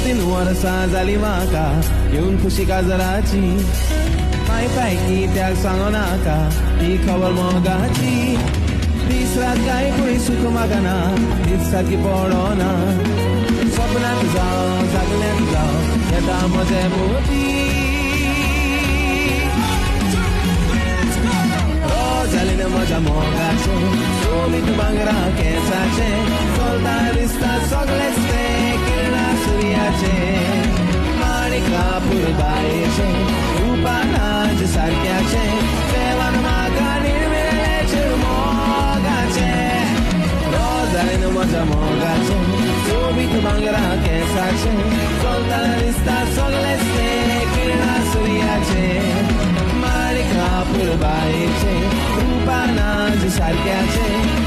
तीन वर्सां जाली म्हाका येवन खुशी काजराची माय पैकी त्याग सांगो नाका ही खबर मोगाची दीस रात काय कोणी सुख मागना दीस सारकी पडोना सपनात जावं जागल्यात जावं येता म्हजे मोती जालें म्हज्या मोगाचें सोबीत भांगरा केंसाचें चलता दिसता सगळेच तें किरणां सुर्याचें माणिक कापूर बायेचें रुपानाज सारक्याचें देवान म्हाका निर्मेळेचेर मोगाचें जालें म्हज्या मोगाचें सोबीत भांगरा केंसाचें चलता दिसता सगळेच तें किरणां सुर्याचें माणिक कापूर बायेचें रुपानाज सारक्याचें